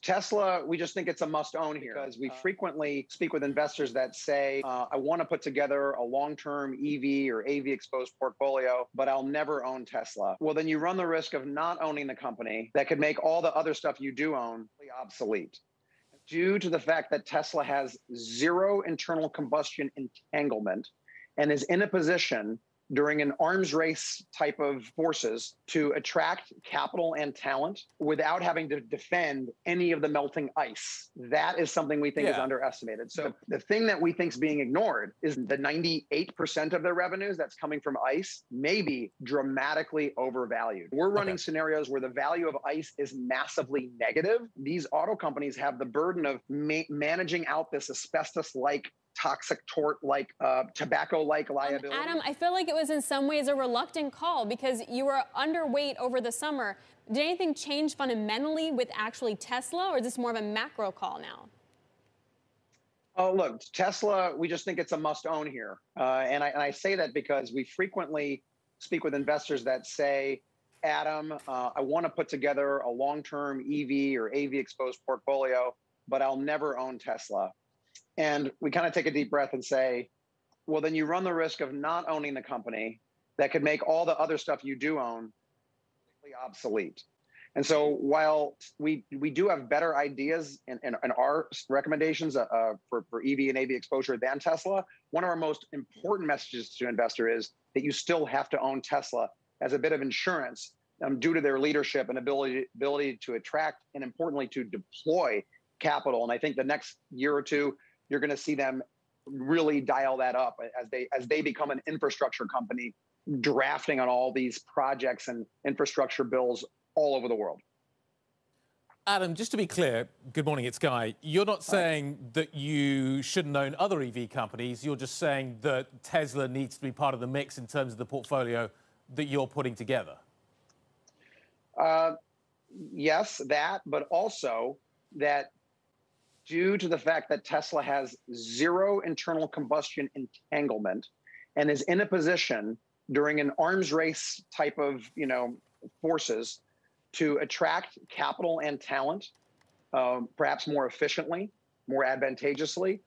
Tesla, we just think it's a must-own here because we frequently speak with investors that say, I want to put together a long-term EV or AV-exposed portfolio, but I'll never own Tesla. Well, then you run the risk of not owning the company that could make all the other stuff you do own obsolete. Due to the fact that Tesla has zero internal combustion entanglement and is in a position during an arms race type of forces to attract capital and talent without having to defend any of the melting ice. That is something we think is underestimated. So the thing that we think is being ignored is the 98% of their revenues that's coming from ice may be dramatically overvalued. We're running scenarios where the value of ice is massively negative. These auto companies have the burden of managing out this asbestos-like toxic tort-like, tobacco-like liability. Adam, I feel like it was in some ways a reluctant call because you were underweight over the summer. Did anything change fundamentally with actually Tesla, or is this more of a macro call now? Oh, look, Tesla, we just think it's a must-own here. And I say that because we frequently speak with investors that say, Adam, I want to put together a long-term EV or AV-exposed portfolio, but I'll never own Tesla. And we kind of take a deep breath and say, well, then you run the risk of not owning the company that could make all the other stuff you do own obsolete. And so while we do have better ideas in our recommendations for EV and AV exposure than Tesla, one of our most important messages to investor is that you still have to own Tesla as a bit of insurance due to their leadership and ability to attract and importantly to deploy capital. And I think the next year or two, you're going to see them really dial that up as they become an infrastructure company, drafting on all these projects and infrastructure bills all over the world. Adam, just to be clear, good morning, it's Guy. You're not saying that you shouldn't own other EV companies. You're just saying that Tesla needs to be part of the mix in terms of the portfolio that you're putting together. Yes, that, but also that due to the fact that Tesla has zero internal combustion entanglement and is in a position during an arms race type of, forces to attract capital and talent, perhaps more efficiently, more advantageously,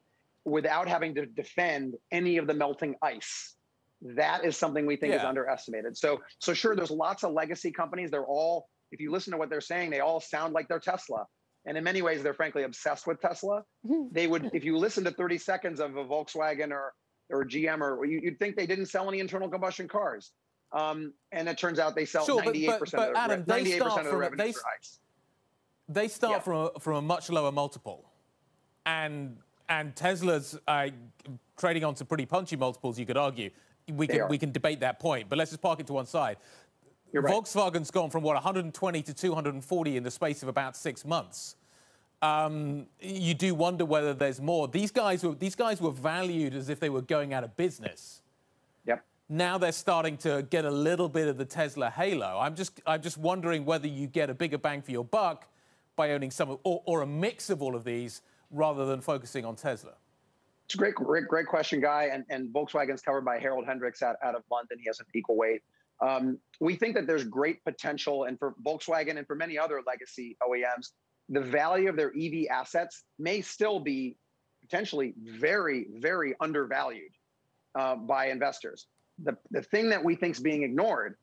without having to defend any of the melting ice. That is something we think is underestimated. So sure, there's lots of legacy companies. They're all, if you listen to what they're saying, they all sound like they're Tesla. And in many ways, they're frankly obsessed with Tesla. They would, if you listen to 30 seconds of a Volkswagen or GM, or you'd think they didn't sell any internal combustion cars. And it turns out they sell 98% but Adam, of the revenue for ICE. They start from a much lower multiple. And Tesla's trading on some pretty punchy multiples, you could argue. We can debate that point, but let's just park it to one side. You're right. Volkswagen's gone from, 120 to 240 in the space of about 6 months. You do wonder whether there's more. These guys were valued as if they were going out of business. Yep. Now they're starting to get a little bit of the Tesla halo. I'm just wondering whether you get a bigger bang for your buck by owning some or a mix of all of these rather than focusing on Tesla. It's a great question, Guy. And Volkswagen's covered by Harold Hendricks out of London. He has an equal weight. We think that there's great potential, and for Volkswagen and for many other legacy OEMs, the value of their EV assets may still be potentially very, very undervalued by investors. The thing that we think is being ignored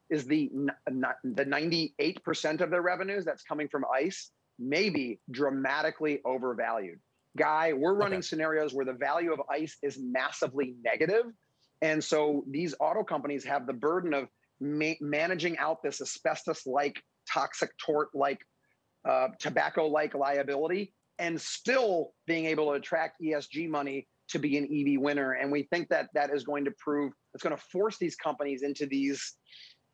is the 98% of their revenues that's coming from ICE may be dramatically overvalued. Guy, we're running scenarios where the value of ICE is massively negative. And so these auto companies have the burden of managing out this asbestos-like, toxic tort-like, tobacco-like liability and still being able to attract ESG money to be an EV winner. And we think that that is going to prove, it's going to force these companies into these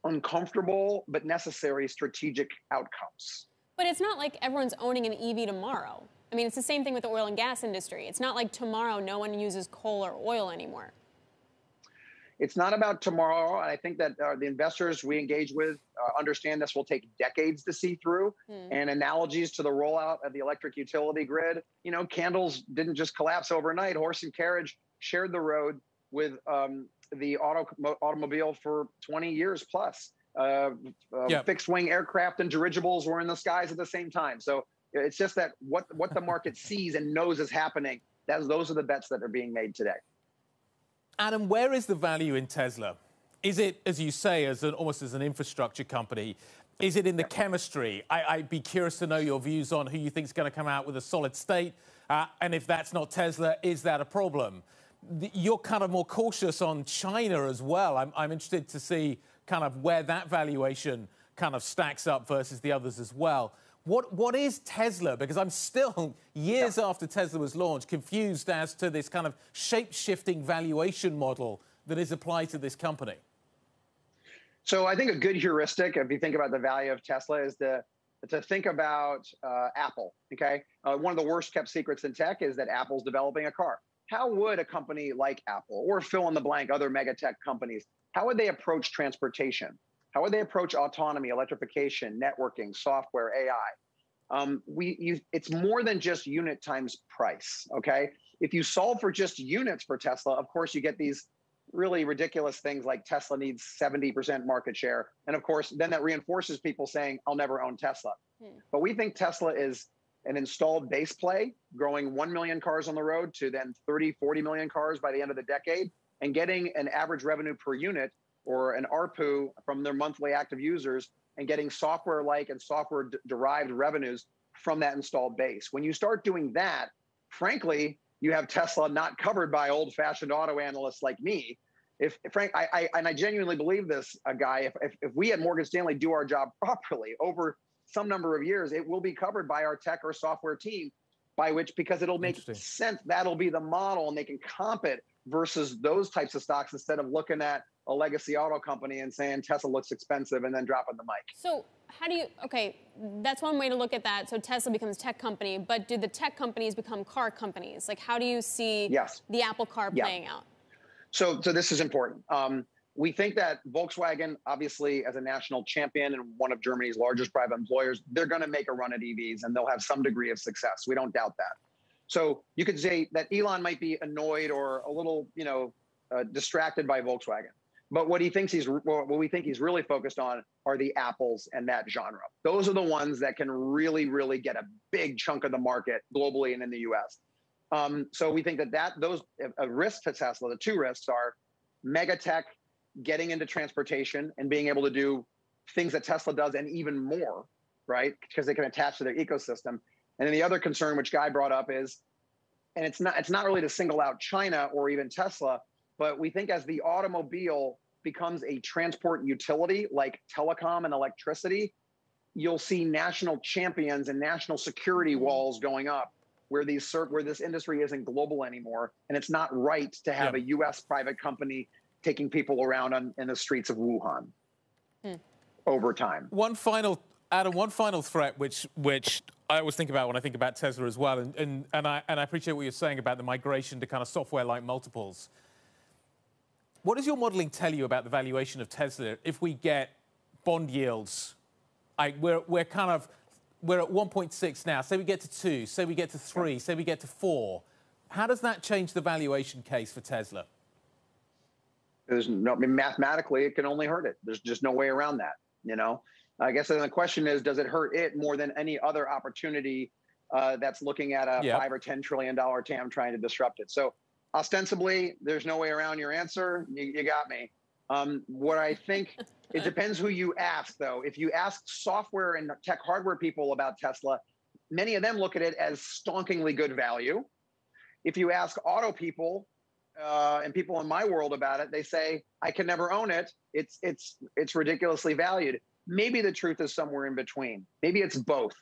uncomfortable but necessary strategic outcomes. But it's not like everyone's owning an EV tomorrow. I mean, it's the same thing with the oil and gas industry. It's not like tomorrow no one uses coal or oil anymore. It's not about tomorrow. And I think that the investors we engage with understand this will take decades to see through. And analogies to the rollout of the electric utility grid, candles didn't just collapse overnight. Horse and carriage shared the road with the automobile for 20 years plus. Fixed wing aircraft and dirigibles were in the skies at the same time. So It's just that what the market sees and knows is happening. Those are the bets that are being made today. Adam, where is the value in Tesla? Is it, as you say, almost as an infrastructure company? Is it in the chemistry? I'd be curious to know your views on who you think is going to come out with a solid state. And if that's not Tesla, is that a problem? You're kind of more cautious on China as well. I'm interested to see kind of where that valuation kind of stacks up versus the others as well. What is Tesla? Because I'm still, years after Tesla was launched, confused as to this kind of shape-shifting valuation model that is applied to this company. So I think a good heuristic, if you think about the value of Tesla, is to think about Apple, okay? One of the worst kept secrets in tech is that Apple's developing a car. How would a company like Apple, or fill in the blank, other mega tech companies, how would they approach transportation? How would they approach autonomy, electrification, networking, software, AI? It's more than just unit times price, okay? If you solve for just units for Tesla, of course, you get these really ridiculous things like Tesla needs 70% market share. And of course, then that reinforces people saying, I'll never own Tesla. But we think Tesla is an installed base play, growing 1 million cars on the road to then 30, 40 million cars by the end of the decade, and getting an average revenue per unit or an ARPU from their monthly active users, and getting software-like and software-derived revenues from that installed base. When you start doing that, frankly, you have Tesla not covered by old-fashioned auto analysts like me. I genuinely believe this, Guy, if we at Morgan Stanley do our job properly over some number of years, it will be covered by our tech or software team, because it'll make sense. That'll be the model, and they can comp it versus those types of stocks instead of looking at a legacy auto company and saying Tesla looks expensive and then dropping the mic. So how do you, okay, that's one way to look at that. So Tesla becomes a tech company, but do the tech companies become car companies? Like, how do you see the Apple car playing out? So this is important. We think that Volkswagen, obviously, as a national champion and one of Germany's largest private employers, they're going to make a run at EVs and they'll have some degree of success. We don't doubt that. So you could say that Elon might be annoyed or a little, distracted by Volkswagen. But what we think he's really focused on are the Apples and that genre. Those are the ones that can really, really get a big chunk of the market globally and in the US. So we think that those a risk to Tesla, the two risks are mega tech getting into transportation and being able to do things that Tesla does and even more, right? Because they can attach to their ecosystem. And then the other concern, which Guy brought up, is, and it's not really to single out China or even Tesla, but we think as the automobile becomes a transport utility like telecom and electricity, you'll see national champions and national security walls going up where this industry isn't global anymore. And it's not right to have a US private company taking people around in the streets of Wuhan over time. Adam, one final threat, which I always think about when I think about Tesla as well, and I appreciate what you're saying about the migration to kind of software-like multiples. What does your modeling tell you about the valuation of Tesla if we get bond yields? We're at 1.6 now. Say we get to 2. Say we get to 3. Say we get to 4. How does that change the valuation case for Tesla? Mathematically, it can only hurt it. There's just no way around that. I guess then the question is, does it hurt it more than any other opportunity that's looking at a $5 or $10 trillion TAM trying to disrupt it? So ostensibly, there's no way around your answer. You got me. What I think, it depends who you ask, though. If you ask software and tech hardware people about Tesla, many of them look at it as stonkingly good value. If you ask auto people and people in my world about it, they say, I can never own it. It's ridiculously valued. Maybe the truth is somewhere in between. Maybe it's both.